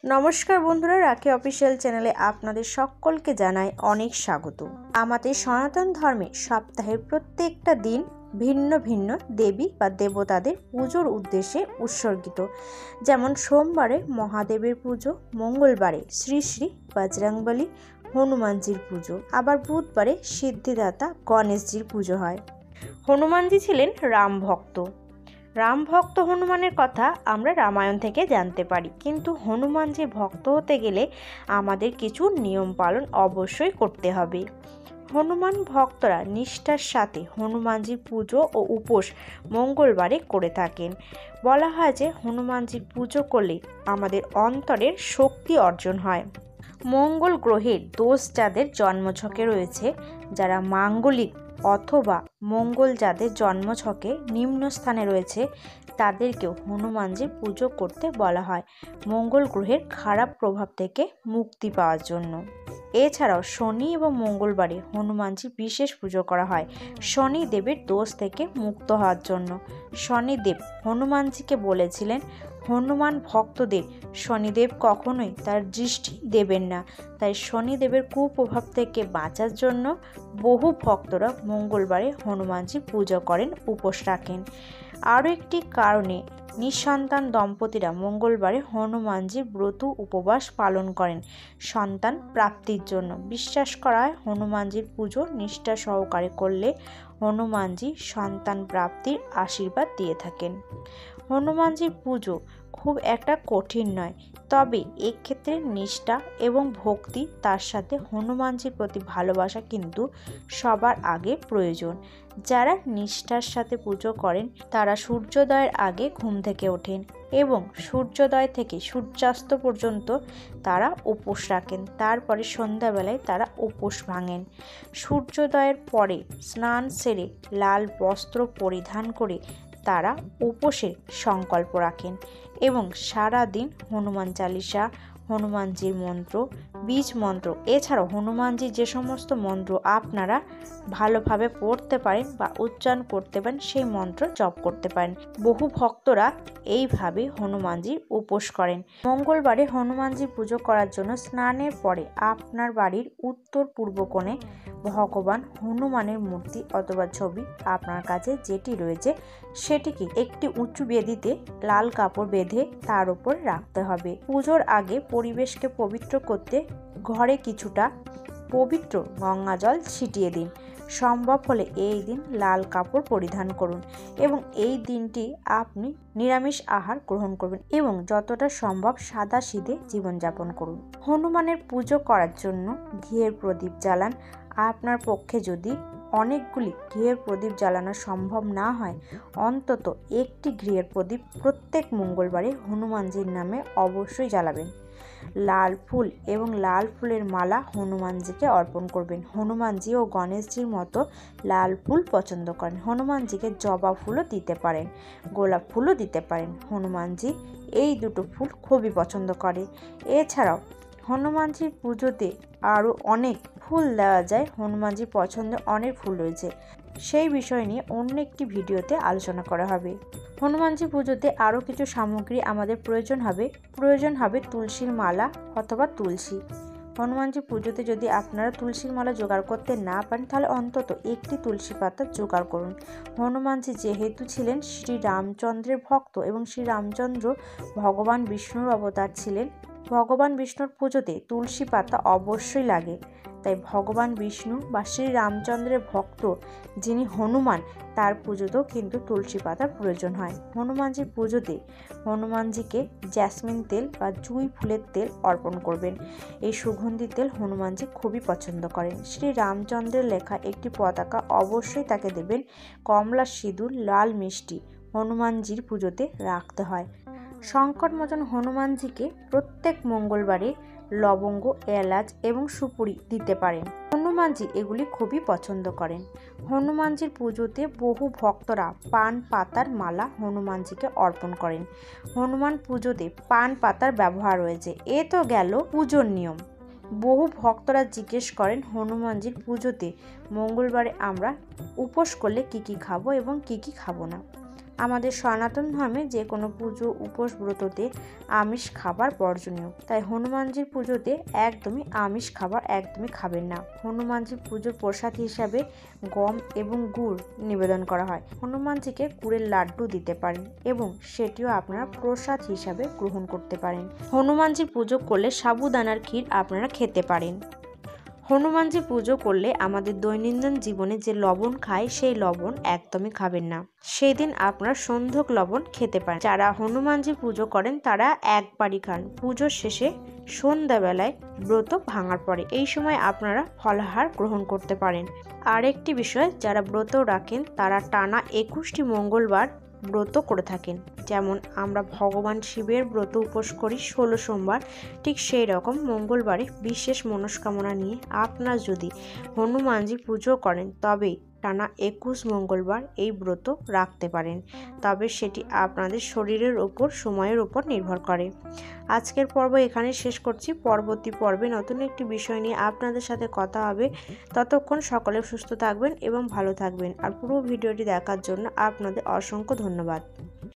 নমস্কার বন্ধুরা, রাখি অফিসিয়াল চ্যানেলে আপনাদের সকলকে জানাই অনেক স্বাগত। আমাদের সনাতন ধর্মে সপ্তাহের প্রত্যেকটা দিন ভিন্ন ভিন্ন দেবী বা দেবতাদের পুজোর উদ্দেশ্যে উৎসর্গিত। যেমন সোমবারে মহাদেবের পুজো, মঙ্গলবারে শ্রী শ্রী বজরংবলী হনুমানজির পুজো, আবার বুধবারে সিদ্ধিদাতা গণেশজির পুজো হয়। হনুমানজি ছিলেন রাম ভক্ত। রাম ভক্ত হনুমানের কথা আমরা রামায়ণ থেকে জানতে পারি, কিন্তু হনুমানজির ভক্ত হতে গেলে আমাদের কিছু নিয়ম পালন অবশ্যই করতে হবে। হনুমান ভক্তরা নিষ্ঠার সাথে হনুমানজির পুজো ও উপোস মঙ্গলবারে করে থাকেন। বলা হয় যে হনুমানজির পুজো করলে আমাদের অন্তরের শক্তি অর্জন হয়। মঙ্গল গ্রহের দোষ যাদের জন্মছকে রয়েছে, যারা মাঙ্গলিক অথবা মঙ্গল যাদের জন্মছকে নিম্ন স্থানে রয়েছে, তাদেরকেও হনুমানজির পুজো করতে বলা হয় মঙ্গল গ্রহের খারাপ প্রভাব থেকে মুক্তি পাওয়ার জন্য। এছাড়াও শনি এবং মঙ্গলবারে হনুমানজির বিশেষ পুজো করা হয় শনিদেবের দোষ থেকে মুক্ত হওয়ার জন্য। শনিদেব হনুমানজিকে বলেছিলেন, হনুমান ভক্তদের শনিদেব কখনোই তার দৃষ্টি দেবেন না। তাই শনিদেবের কুপ্রভাব থেকে বাঁচার জন্য বহু ভক্তরা মঙ্গলবারে হনুমানজির পুজো করেন, উপোস রাখেন। আরও একটি কারণে নিঃসন্তান দম্পতিরা মঙ্গলবারে হনুমানজির ব্রত উপবাস পালন করেন সন্তান প্রাপ্তির জন্য। বিশ্বাস করা হয় হনুমানজির পুজো নিষ্ঠা সহকারে করলে হনুমানজি সন্তান প্রাপ্তির আশীর্বাদ দিয়ে থাকেন। হনুমানজির পুজো খুব একটা কঠিন নয়, তবে এক্ষেত্রে নিষ্ঠা এবং ভক্তি, তার সাথে হনুমানজির প্রতি ভালোবাসা কিন্তু সবার আগে প্রয়োজন। যারা নিষ্ঠার সাথে পুজো করেন তারা সূর্যোদয়ের আগে ঘুম থেকে ওঠেন এবং সূর্যোদয় থেকে সূর্যাস্ত পর্যন্ত তারা উপোস রাখেন। তারপরে সন্ধ্যাবেলায় তারা উপোস ভাঙেন। সূর্যোদয়ের পরে স্নান সেরে লাল বস্ত্র পরিধান করে তারা উপোসের সংকল্প রাখেন এবং সারা দিন হনুমান চালিসা, হনুমানজির মন্ত্র, বীজ মন্ত্র, এছাড়াও হনুমানজির যে সমস্ত মন্ত্র আপনারা ভালোভাবে পড়তে পারেন বা উচ্চারণ করতে পারেন, সেই মন্ত্র জপ করতে পারেন। বহু ভক্তরা এইভাবে হনুমানজির উপোস করেন। মঙ্গলবারে হনুমানজির পুজো করার জন্য স্নানের পরে আপনার বাড়ির উত্তর পূর্ব কোণে ভগবান হনুমানের মূর্তি অথবা ছবি আপনার কাছে যেটি রয়েছে সেটিকে একটি উঁচু বেদিতে লাল কাপড় বেঁধে তার উপর রাখতে হবে। পুজোর আগে পরিবেশকে পবিত্র করতে ঘরে কিছুটা পবিত্র গঙ্গা জল ছিটিয়ে দিন। সম্ভব হলে এই দিন লাল কাপড় পরিধান করুন এবং এই দিনটি আপনি নিরামিষ আহার গ্রহণ করবেন এবং যতটা সম্ভব সাদাসিধে জীবনযাপন করুন। হনুমানের পুজো করার জন্য ঘিয়ের প্রদীপ জ্বালান। আপনার পক্ষে যদি অনেকগুলি ঘিয়ের প্রদীপ জ্বালানো সম্ভব না হয়, অন্তত একটি ঘিয়ের প্রদীপ প্রত্যেক মঙ্গলবারে হনুমানজির নামে অবশ্যই জ্বালাবেন। লাল ফুল এবং লাল ফুলের মালা হনুমানজিকে অর্পণ করবেন। হনুমানজি ও গণেশজির মতো লাল ফুল পছন্দ করেন। হনুমানজিকে জবা ফুলও দিতে পারেন, গোলাপ ফুলও দিতে পারেন। হনুমানজি এই দুটো ফুল খুবই পছন্দ করে। এছাড়াও হনুমানজির পুজোতে আরও অনেক ফুল দেওয়া যায়। হনুমানজির পছন্দের অনেক ফুল রয়েছে, সেই বিষয় নিয়ে অন্য একটি ভিডিওতে আলোচনা করা হবে। হনুমানজি পুজোতে আরও কিছু সামগ্রী আমাদের প্রয়োজন হবে তুলসীর মালা অথবা তুলসী। হনুমানজি পুজোতে যদি আপনারা তুলসীর মালা জোগাড় করতে না পারেন, তাহলে অন্তত একটি তুলসী পাতা জোগাড় করুন। হনুমানজি যেহেতু ছিলেন শ্রী রামচন্দ্রের ভক্ত এবং শ্রী রামচন্দ্র ভগবান বিষ্ণুর অবতার ছিলেন, ভগবান বিষ্ণুর পুজোতে তুলসী পাতা অবশ্যই লাগে। তাই ভগবান বিষ্ণু বা শ্রী রামচন্দ্রের ভক্ত যিনি হনুমান, তার পুজোতেও কিন্তু তুলসী পাতার প্রয়োজন হয়। হনুমানজির পুজোতে হনুমানজিকে জ্যাসমিন তেল বা জুঁই ফুলের তেল অর্পণ করবেন। এই সুগন্ধি তেল হনুমানজি খুবই পছন্দ করেন। শ্রী রামচন্দ্রের লেখা একটি পতাকা অবশ্যই তাকে দেবেন। কমলা সিঁদুর, লাল মিষ্টি হনুমানজির পুজোতে রাখতে হয়। সংকটমোচন হনুমানজিকে প্রত্যেক মঙ্গলবারে লবঙ্গ, এলাচ এবং সুপুরি দিতে পারেন। হনুমানজি এগুলি খুবই পছন্দ করেন। হনুমানজির পুজোতে বহু ভক্তরা পান পাতার মালা হনুমানজিকে অর্পণ করেন। হনুমান পুজোতে পান পাতার ব্যবহার রয়েছে। এ তো গেল পুজোর নিয়ম। বহু ভক্তরা জিজ্ঞেস করেন হনুমানজির পুজোতে মঙ্গলবারে আমরা উপোস করলে কি কি খাবো এবং কি কি খাবো না। আমাদের সনাতন ধর্মে যে কোনো পুজো উপোস ব্রততে আমিষ খাবার বর্জনীয়, তাই হনুমানজির পুজোতে একদমই আমিষ খাবার একদমই খাবেন না। হনুমানজির পুজোর প্রসাদ হিসাবে গম এবং গুড় নিবেদন করা হয়। হনুমানজিকে গুড়ের লাড্ডু দিতে পারেন এবং সেটিও আপনারা প্রসাদ হিসাবে গ্রহণ করতে পারেন। হনুমানজির পুজো করলে সাবুদানার ক্ষীর আপনারা খেতে পারেন। হনুমানজি পুজো করলে আমাদের দৈনন্দিন জীবনে যে লবণ খায় সেই লবণ একদমই খাবেন না। সেই দিন আপনারা সন্ধক লবণ খেতে পারেন। যারা হনুমানজি পুজো করেন তারা একবারই খান। পুজোর শেষে সন্ধ্যাবেলায় ব্রত ভাঙার পরে এই সময় আপনারা ফলাহার গ্রহণ করতে পারেন। আরেকটি বিষয়, যারা ব্রত রাখেন তারা টানা 21টি মঙ্গলবার ব্রত করে থাকেন। যেমন আমরা ভগবান শিবের ব্রত উপোস করি 16 সোমবার, ঠিক সেই রকম মঙ্গলবারে বিশেষ মনস্কামনা নিয়ে আপনারা যদি হনুমানজি পুজো করেন তবেই টানা 21 মঙ্গলবার এই ব্রত রাখতে পারেন। তবে সেটি আপনাদের শরীরের ওপর, সময়ের ওপর নির্ভর করে। আজকের পর্ব এখানে শেষ করছি। পরবর্তী পর্বে নতুন একটি বিষয় নিয়ে আপনাদের সাথে কথা হবে। ততক্ষণ সকলে সুস্থ থাকবেন এবং ভালো থাকবেন। আর পুরো ভিডিওটি দেখার জন্য আপনাদের অসংখ্য ধন্যবাদ।